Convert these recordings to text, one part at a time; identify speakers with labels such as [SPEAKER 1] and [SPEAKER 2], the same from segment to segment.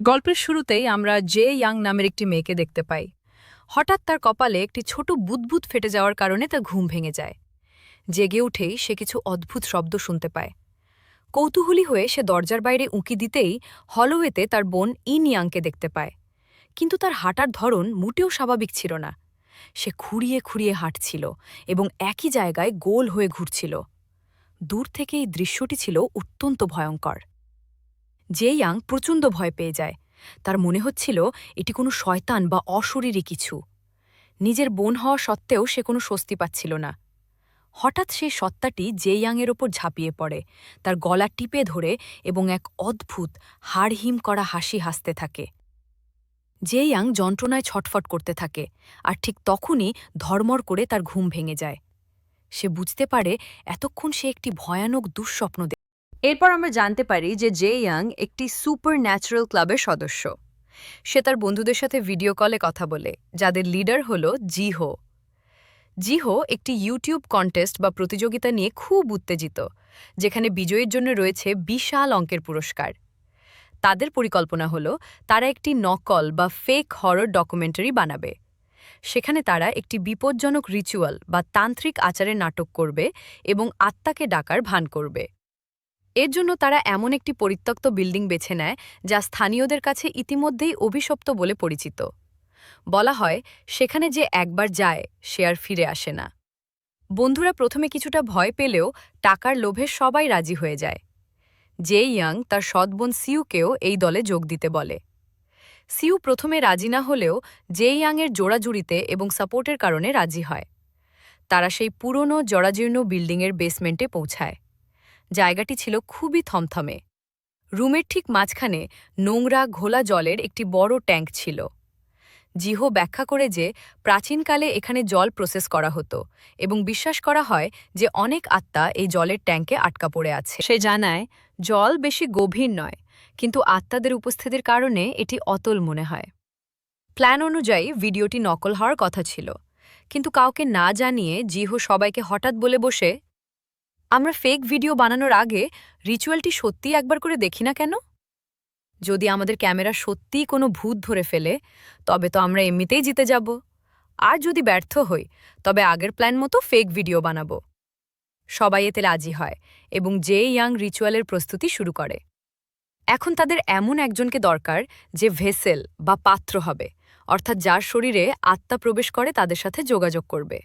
[SPEAKER 1] গল্পের শুরুতেই আমরা জে ইয়াং নামের একটি মেয়েকে দেখতে পাই। হঠাৎ তার কপালে একটি ছোট বুদবুদ ফেটে যাওয়ার কারণে তার ঘুম ভেঙে যায়। জেগে উঠেই সে কিছু অদ্ভুত শব্দ শুনতে পায়। কৌতূহলী হয়ে সে দরজার বাইরে উঁকি দিতেই হলওয়েতে তার বোন ইন ইয়াংকে দেখতে পায়। কিন্তু তার হাঁটার ধরন মোটেও স্বাভাবিক ছিল না। সে খুঁড়িয়ে খুঁড়িয়ে হাঁটছিল এবং একই জায়গায় গোল হয়ে ঘুরছিল। দূর থেকে এই দৃশ্যটি ছিল অত্যন্ত ভয়ঙ্কর। জে ইয়াং প্রচণ্ড ভয় পেয়ে যায়। তার মনে হচ্ছিল এটি কোনো শয়তান বা অশরীরী কিছু। নিজের বোন হওয়া সত্ত্বেও সে কোনো স্বস্তি পাচ্ছিল না। হঠাৎ সেই সত্তাটি জে ইয়াংয়ের ওপর ঝাঁপিয়ে পড়ে, তার গলা টিপে ধরে এবং এক অদ্ভুত হাড়হিম করা হাসি হাসতে থাকে। জে ইয়াং যন্ত্রণায় ছটফট করতে থাকে, আর ঠিক তখনই ধর্মর করে তার ঘুম ভেঙে যায়। সে বুঝতে পারে এতক্ষণ সে একটি ভয়ানক দুঃস্বপ্ন। এরপর আমরা জানতে পারি যে জে ইয়াং একটি সুপার ন্যাচারাল ক্লাবের সদস্য। সে তার বন্ধুদের সাথে ভিডিও কলে কথা বলে, যাদের লিডার হল জিহো। জিহো একটি ইউটিউব কন্টেস্ট বা প্রতিযোগিতা নিয়ে খুব উত্তেজিত, যেখানে বিজয়ীর জন্য রয়েছে বিশাল অঙ্কের পুরস্কার। তাদের পরিকল্পনা হল তারা একটি নকল বা ফেক হরর ডকুমেন্টারি বানাবে। সেখানে তারা একটি বিপজ্জনক রিচুয়াল বা তান্ত্রিক আচারের নাটক করবে এবং আত্মাকে ডাকার ভান করবে। এর জন্য তারা এমন একটি পরিত্যক্ত বিল্ডিং বেছে নেয় যা স্থানীয়দের কাছে ইতিমধ্যেই অভিশপ্ত বলে পরিচিত। বলা হয় সেখানে যে একবার যায় সে আর ফিরে আসে না। বন্ধুরা প্রথমে কিছুটা ভয় পেলেও টাকার লোভে সবাই রাজি হয়ে যায়। জে ইয়াং তার সৎ বোন সিউকেও এই দলে যোগ দিতে বলে। সিউ প্রথমে রাজি না হলেও জে ইয়াংয়ের জোড়াজুড়িতে এবং সাপোর্টের কারণে রাজি হয়। তারা সেই পুরনো জরাজীর্ণ বিল্ডিংয়ের বেসমেন্টে পৌঁছায়। জায়গাটি ছিল খুবই থমথমে। রুমের ঠিক মাঝখানে নোংরা ঘোলা জলের একটি বড় ট্যাঙ্ক ছিল। জিহো ব্যাখ্যা করে যে প্রাচীনকালে এখানে জল প্রসেস করা হতো এবং বিশ্বাস করা হয় যে অনেক আত্মা এই জলের ট্যাঙ্কে আটকা পড়ে আছে। সে জানায় জল বেশি গভীর নয়, কিন্তু আত্মাদের উপস্থিতির কারণে এটি অতল মনে হয়। প্ল্যান অনুযায়ী ভিডিওটি নকল হওয়ার কথা ছিল, কিন্তু কাউকে না জানিয়ে জিহো সবাইকে হঠাৎ বলে বসে, আমরা ফেক ভিডিও বানানোর আগে রিচুয়ালটি সত্যিই একবার করে দেখি না কেন? যদি আমাদের ক্যামেরা সত্যিই কোনো ভূত ধরে ফেলে, তবে তো আমরা এমনিতেই জিতে যাব। আর যদি ব্যর্থ হই, তবে আগের প্ল্যান মতো ফেক ভিডিও বানাবো। সবাই এতে রাজি হয় এবং জে ইয়াং রিচুয়ালের প্রস্তুতি শুরু করে। এখন তাদের এমন একজনকে দরকার যে ভেসেল বা পাত্র হবে, অর্থাৎ যার শরীরে আত্মা প্রবেশ করে তাদের সাথে যোগাযোগ করবে।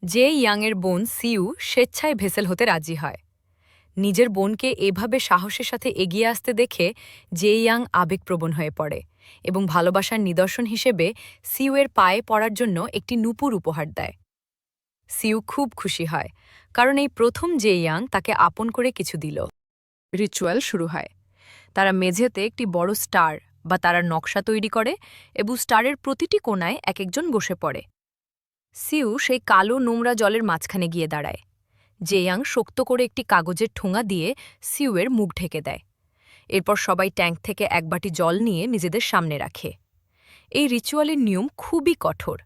[SPEAKER 1] জে ইয়াংয়ের বোন সিউ স্বেচ্ছায় ভেসেল হতে রাজি হয়। নিজের বোনকে এভাবে সাহসের সাথে এগিয়ে আসতে দেখে জে ইয়াং আবেগপ্রবণ হয়ে পড়ে এবং ভালোবাসার নিদর্শন হিসেবে সিউয়ের পায়ে পড়ার জন্য একটি নূপুর উপহার দেয়। সিউ খুব খুশি হয়, কারণ এই প্রথম জে ইয়াং তাকে আপন করে কিছু দিল। রিচুয়াল শুরু হয়। তারা মেঝেতে একটি বড় স্টার বা তারার নকশা তৈরি করে এবং স্টারের প্রতিটি কোণায় এক একজন বসে পড়ে। সিউ সেই কালো নোংরা জলের মাঝখানে গিয়ে দাঁড়ায়। জে ইয়াং শক্ত করে একটি কাগজের ঠোঙা দিয়ে সিউয়ের মুখ ঢেকে দেয়। এরপর সবাই ট্যাঙ্ক থেকে এক বাটি জল নিয়ে নিজেদের সামনে রাখে। এই রিচুয়ালের নিয়ম খুবই কঠোর।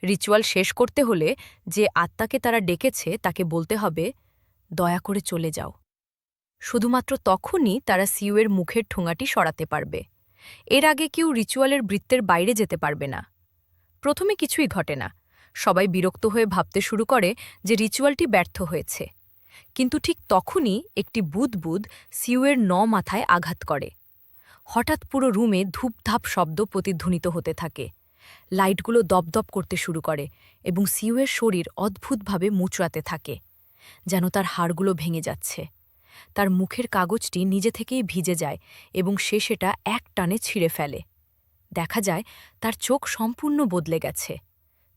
[SPEAKER 1] রিচুয়াল শেষ করতে হলে যে আত্মাকে তারা ডেকেছে তাকে বলতে হবে, দয়া করে চলে যাও। শুধুমাত্র তখনই তারা সিউয়ের মুখের ঠোঙাটি সরাতে পারবে। এর আগে কেউ রিচুয়ালের বৃত্তের বাইরে যেতে পারবে না। প্রথমে কিছুই ঘটে না। সবাই বিরক্ত হয়ে ভাবতে শুরু করে যে রিচুয়ালটি ব্যর্থ হয়েছে। কিন্তু ঠিক তখনই একটি বুদবুদ সিউয়ের মাথায় আঘাত করে। হঠাৎ পুরো রুমে ধূপধাপ শব্দ প্রতিধ্বনিত হতে থাকে। লাইটগুলো দপদপ করতে শুরু করে এবং সিউয়ের শরীর অদ্ভুতভাবে মুচড়াতে থাকে, যেন তার হাড়গুলো ভেঙে যাচ্ছে। তার মুখের কাগজটি নিজে থেকেই ভিজে যায় এবং সে সেটা এক টানে ছিঁড়ে ফেলে। দেখা যায় তার চোখ সম্পূর্ণ বদলে গেছে।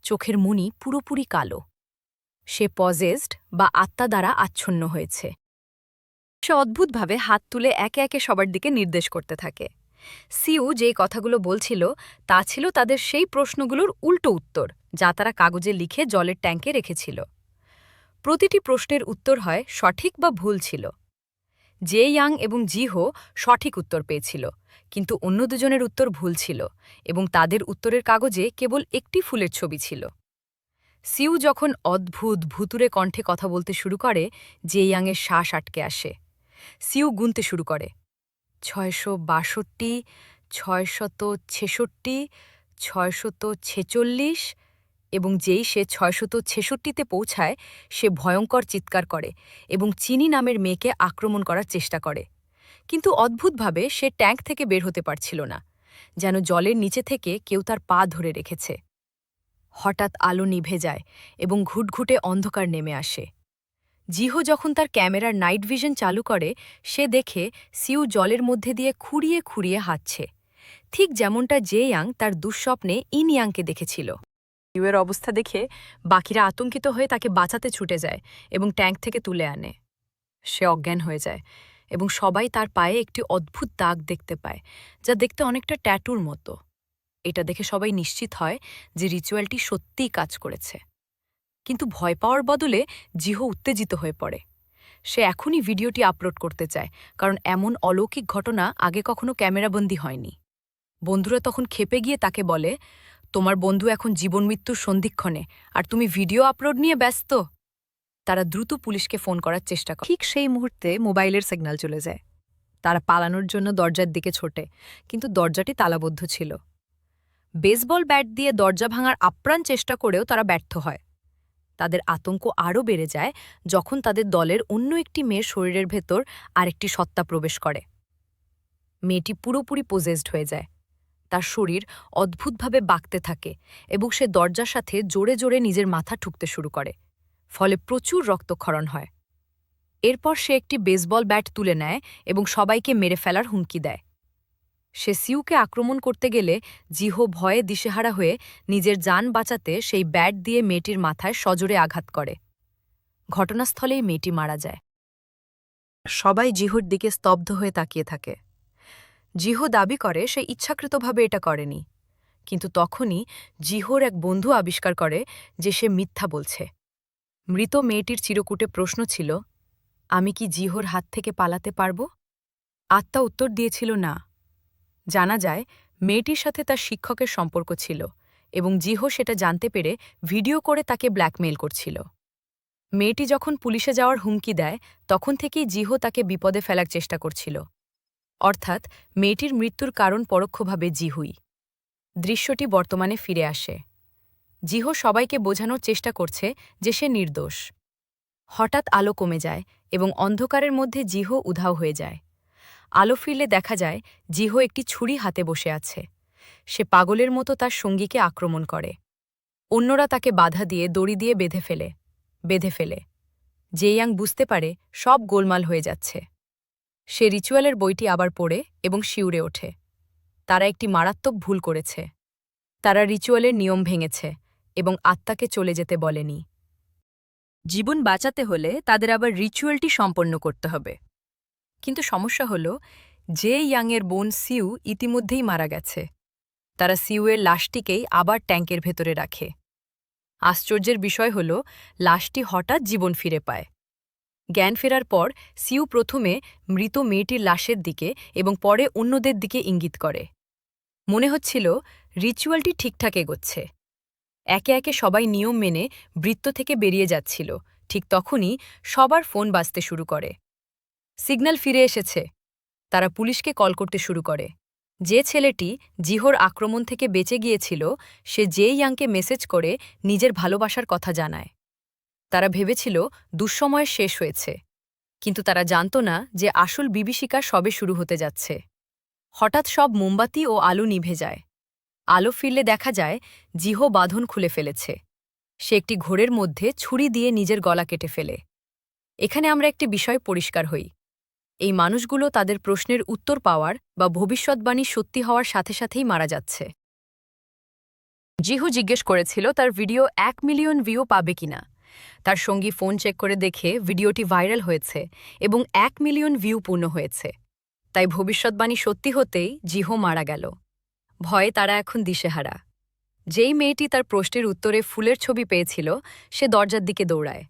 [SPEAKER 1] চোখের মণি পুরোপুরি কালো। সে পজেসড বা আত্মা দ্বারা আচ্ছন্ন হয়েছে। সে অদ্ভুতভাবে হাত তুলে একে একে সবার দিকে নির্দেশ করতে থাকে। সিউ যেই কথাগুলো বলছিল তা ছিল তাদের সেই প্রশ্নগুলোর উল্টো উত্তর, যা তারা কাগজে লিখে জলের ট্যাঙ্কে রেখেছিল। প্রতিটি প্রশ্নের উত্তর হয় সঠিক বা ভুল ছিল। জে ইয়াং এবং জিহো সঠিক উত্তর পেয়েছিল, কিন্তু অন্য দুজনের উত্তর ভুল ছিল এবং তাদের উত্তরের কাগজে কেবল একটি ফুলের ছবি ছিল। সিউ যখন অদ্ভুত ভুতুরে কণ্ঠে কথা বলতে শুরু করে, জে ইয়াংয়ের শ্বাস আটকে আসে। সিউ গুনতে শুরু করে, 662, 666, 646 এবং যেই সে 666তে পৌঁছায় সে ভয়ঙ্কর চিৎকার করে এবং চিনি নামের মেয়েকে আক্রমণ করার চেষ্টা করে। কিন্তু অদ্ভুতভাবে সে ট্যাঙ্ক থেকে বের হতে পারছিল না, যেন জলের নিচে থেকে কেউ তার পা ধরে রেখেছে। হঠাৎ আলো নিভে যায় এবং ঘুটঘুটে অন্ধকার নেমে আসে। জিহো যখন তার ক্যামেরার নাইট ভিশন চালু করে সে দেখে সিউ জলের মধ্যে দিয়ে খুঁড়িয়ে খুঁড়িয়ে হাঁটছে, ঠিক যেমনটা জে ইয়াং তার দুঃস্বপ্নে ইন ইয়াংকে দেখেছিল। সিউয়ের অবস্থা দেখে বাকিরা আতঙ্কিত হয়ে তাকে বাঁচাতে ছুটে যায় এবং ট্যাঙ্ক থেকে তুলে আনে। সে অজ্ঞান হয়ে যায় এবং সবাই তার পায়ে একটি অদ্ভুত দাগ দেখতে পায়, যা দেখতে অনেকটা ট্যাটুর মতো। এটা দেখে সবাই নিশ্চিত হয় যে রিচুয়ালটি সত্যিই কাজ করেছে। কিন্তু ভয় পাওয়ার বদলে জিহো উত্তেজিত হয়ে পড়ে। সে এখনই ভিডিওটি আপলোড করতে চায়, কারণ এমন অলৌকিক ঘটনা আগে কখনো ক্যামেরাবন্দি হয়নি। বন্ধুরা তখন ক্ষেপে গিয়ে তাকে বলে, তোমার বন্ধু এখন জীবন মৃত্যুর সন্ধিক্ষণে, আর তুমি ভিডিও আপলোড নিয়ে ব্যস্ত। তারা দ্রুত পুলিশকে ফোন করার চেষ্টা করে। ঠিক সেই মুহূর্তে মোবাইলের সিগন্যাল চলে যায়। তারা পালানোর জন্য দরজার দিকে ছোটে, কিন্তু দরজাটি তালাবদ্ধ ছিল। বেসবল ব্যাট দিয়ে দরজা ভাঙার আপ্রাণ চেষ্টা করেও তারা ব্যর্থ হয়। তাদের আতঙ্ক আরও বেড়ে যায় যখন তাদের দলের অন্য একটি মেয়ের শরীরের ভেতর আরেকটি সত্তা প্রবেশ করে। মেয়েটি পুরোপুরি পোজেসড হয়ে যায়। তার শরীর অদ্ভুতভাবে বাঁকতে থাকে এবং সে দরজার সাথে জোরে জোরে নিজের মাথা ঠুকতে শুরু করে, ফলে প্রচুর রক্তক্ষরণ হয়। এরপর সে একটি বেসবল ব্যাট তুলে নেয় এবং সবাইকে মেরে ফেলার হুমকি দেয়। সে সিউকে আক্রমণ করতে গেলে জিহো ভয়ে দিশেহারা হয়ে নিজের জান বাঁচাতে সেই ব্যাট দিয়ে মেয়েটির মাথায় সজোরে আঘাত করে। ঘটনাস্থলেই মেয়েটি মারা যায়। সবাই জিহোর দিকে স্তব্ধ হয়ে তাকিয়ে থাকে। জিহো দাবি করে সে ইচ্ছাকৃতভাবে এটা করেনি, কিন্তু তখনই জিহোর এক বন্ধু আবিষ্কার করে যে সে মিথ্যা বলছে। মৃত মেয়েটির চিরকুটে প্রশ্ন ছিল, আমি কি জিহোর হাত থেকে পালাতে পারব? আত্মা উত্তর দিয়েছিল না। জানা যায় মেয়েটির সাথে তার শিক্ষকের সম্পর্ক ছিল এবং জিহো সেটা জানতে পেরে ভিডিও করে তাকে ব্ল্যাকমেইল করছিল। মেয়েটি যখন পুলিশে যাওয়ার হুমকি দেয় তখন থেকেই জিহো তাকে বিপদে ফেলার চেষ্টা করছিল। অর্থাৎ মেয়েটির মৃত্যুর কারণ পরোক্ষভাবে জিহুই। দৃশ্যটি বর্তমানে ফিরে আসে। জিহো সবাইকে বোঝানোর চেষ্টা করছে যে সে নির্দোষ। হঠাৎ আলো কমে যায় এবং অন্ধকারের মধ্যে জিহো উধাও হয়ে যায়। আলো ফিরলে দেখা যায় জিহো একটি ছুরি হাতে বসে আছে। সে পাগলের মতো তার সঙ্গীকে আক্রমণ করে। অন্যরা তাকে বাধা দিয়ে দড়ি দিয়ে বেঁধে ফেলে। জেইয়াং বুঝতে পারে সব গোলমাল হয়ে যাচ্ছে। সে রিচুয়ালের বইটি আবার পড়ে এবং শিউরে ওঠে। তারা একটি মারাত্মক ভুল করেছে। তারা রিচুয়ালের নিয়ম ভেঙেছে এবং আত্মাকে চলে যেতে বলেনি। জীবন বাঁচাতে হলে তাদের আবার রিচুয়ালটি সম্পন্ন করতে হবে। কিন্তু সমস্যা হল, জে ইয়াংয়ের বোন সিউ ইতিমধ্যেই মারা গেছে। তারা সিউয়ের লাশটিকেই আবার ট্যাঙ্কের ভেতরে রাখে। আশ্চর্যের বিষয় হল, লাশটি হঠাৎ জীবন ফিরে পায়। জ্ঞান ফেরার পর সিউ প্রথমে মৃত মেয়েটির লাশের দিকে এবং পরে অন্যদের দিকে ইঙ্গিত করে। মনে হচ্ছিল রিচুয়ালটি ঠিকঠাক এগোচ্ছে। একে একে সবাই নিয়ম মেনে বৃত্ত থেকে বেরিয়ে যাচ্ছিল। ঠিক তখনই সবার ফোন বাজতে শুরু করে। সিগন্যাল ফিরে এসেছে। তারা পুলিশকে কল করতে শুরু করে। যে ছেলেটি জিহোর আক্রমণ থেকে বেঁচে গিয়েছিল সে জে ইয়াংকে মেসেজ করে নিজের ভালোবাসার কথা জানায়। তারা ভেবেছিল দুঃসময়ের শেষ হয়েছে, কিন্তু তারা জানত না যে আসল বিভীষিকা সবে শুরু হতে যাচ্ছে। হঠাৎ সব মোমবাতি ও আলো নিভে যায়। আলো ফিরলে দেখা যায় জিহো বাঁধন খুলে ফেলেছে। সে একটি ঘোরের মধ্যে ছুরি দিয়ে নিজের গলা কেটে ফেলে। এখানে আমরা একটি বিষয় পরিষ্কার হই, এই মানুষগুলো তাদের প্রশ্নের উত্তর পাওয়ার বা ভবিষ্যৎবাণী সত্যি হওয়ার সাথে সাথেই মারা যাচ্ছে। জিহু জিজ্ঞেস করেছিল তার ভিডিও 1 মিলিয়ন ভিউ পাবে কিনা। তার সঙ্গী ফোন চেক করে দেখে ভিডিওটি ভাইরাল হয়েছে এবং 1 মিলিয়ন ভিউ পূর্ণ হয়েছে। তাই ভবিষ্যৎবাণী সত্যি হতেই জিহো মারা গেল। ভয়ে তারা এখন দিশেহারা। যেই মেয়েটি তার প্রশ্নের উত্তরে ফুলের ছবি পেয়েছিল সে দরজার দিকে দৌড়ায়,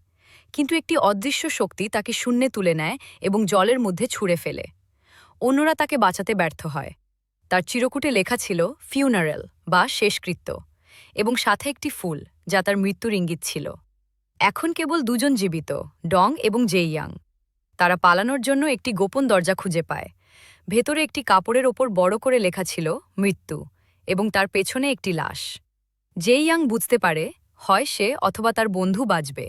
[SPEAKER 1] কিন্তু একটি অদৃশ্য শক্তি তাকে শূন্যে তুলে নেয় এবং জলের মধ্যে ছুঁড়ে ফেলে। অন্যরা তাকে বাঁচাতে ব্যর্থ হয়। তার চিরকুটে লেখা ছিল ফিউনারেল বা শেষকৃত্য, এবং সাথে একটি ফুল যা তার মৃত্যুর ইঙ্গিত ছিল। এখন কেবল দুজন জীবিত, ডং এবং জে ইয়াং। তারা পালানোর জন্য একটি গোপন দরজা খুঁজে পায়। ভেতরে একটি কাপড়ের ওপর বড় করে লেখা ছিল মৃত্যু, এবং তার পেছনে একটি লাশ। জে ইয়াং বুঝতে পারে হয় সে অথবা তার বন্ধু বাঁচবে।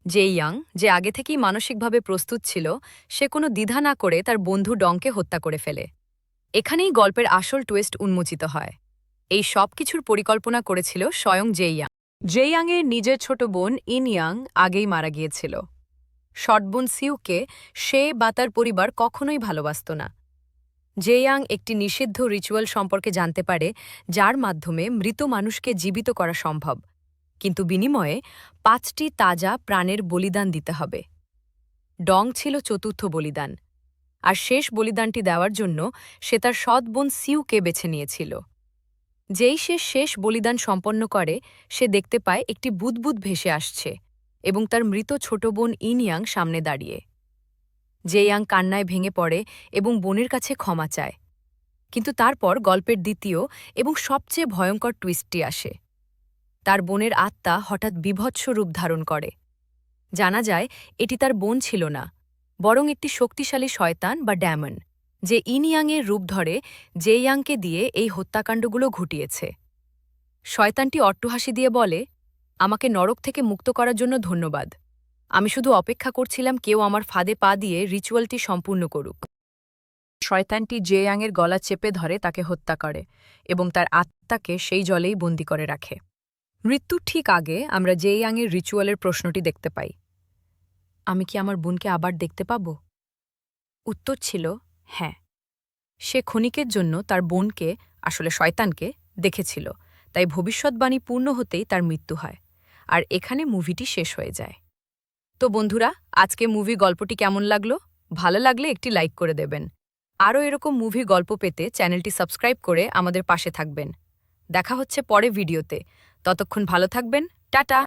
[SPEAKER 1] জে ইয়াং, যে আগে থেকেই মানসিকভাবে প্রস্তুত ছিল, সে কোনো দ্বিধা না করে তার বন্ধু ডংকে হত্যা করে ফেলে। এখানেই গল্পের আসল টুইস্ট উন্মোচিত হয়। এই সব কিছুর পরিকল্পনা করেছিল স্বয়ং জে ইয়াং। জে ইয়াংয়ের নিজের ছোট বোন ইন ইয়াং আগেই মারা গিয়েছিল। সৎ বোন সিউকে সে বা তার পরিবার কখনোই ভালোবাসত না। জে ইয়াং একটি নিষিদ্ধ রিচুয়াল সম্পর্কে জানতে পারে, যার মাধ্যমে মৃত মানুষকে জীবিত করা সম্ভব, কিন্তু বিনিময়ে ৫টি তাজা প্রাণের বলিদান দিতে হবে। ডং ছিল চতুর্থ বলিদান, আর শেষ বলিদানটি দেওয়ার জন্য সে তার সৎ বোন সিউকে বেছে নিয়েছিল। যেই সে শেষ বলিদান সম্পন্ন করে, সে দেখতে পায় একটি বুদবুদ ভেসে আসছে এবং তার মৃত ছোট বোন ইন ইয়াং সামনে দাঁড়িয়ে। জে ইয়াং কান্নায় ভেঙে পড়ে এবং বোনের কাছে ক্ষমা চায়। কিন্তু তারপর গল্পের দ্বিতীয় এবং সবচেয়ে ভয়ঙ্কর টুইস্টটি আসে। তার বোনের আত্মা হঠাৎ বীভৎস রূপ ধারণ করে। জানা যায় এটি তার বোন ছিল না, বরং একটি শক্তিশালী শয়তান বা ড্যামন, যে ইন ইয়াংয়ের রূপ ধরে জে ইয়াংকে দিয়ে এই হত্যাকাণ্ডগুলো ঘটিয়েছে। শয়তানটি অট্টহাসি দিয়ে বলে, আমাকে নরক থেকে মুক্ত করার জন্য ধন্যবাদ। আমি শুধু অপেক্ষা করছিলাম কেউ আমার ফাঁদে পা দিয়ে রিচুয়ালটি সম্পূর্ণ করুক। শয়তানটি জে ইয়াংয়ের গলা চেপে ধরে তাকে হত্যা করে এবং তার আত্মাকে সেই জলেই বন্দি করে রাখে। মৃত্যুর ঠিক আগে আমরা জে ইয়াংয়ের রিচুয়ালের প্রশ্নটি দেখতে পাই, আমি কি আমার বোনকে আবার দেখতে পাব? উত্তর ছিল হ্যাঁ। সে ক্ষণিকের জন্য তার বোনকে, আসলে শয়তানকে, দেখেছিল, তাই ভবিষ্যৎবাণী পূর্ণ হতেই তার মৃত্যু হয়, আর এখানে মুভিটি শেষ হয়ে যায়। তো বন্ধুরা, আজকে মুভি গল্পটি কেমন লাগলো? ভালো লাগলে একটি লাইক করে দেবেন। আরও এরকম মুভি গল্প পেতে চ্যানেলটি সাবস্ক্রাইব করে আমাদের পাশে থাকবেন। দেখা হচ্ছে পরে ভিডিওতে। ততক্ষণ ভালো থাকবেন। টাটা।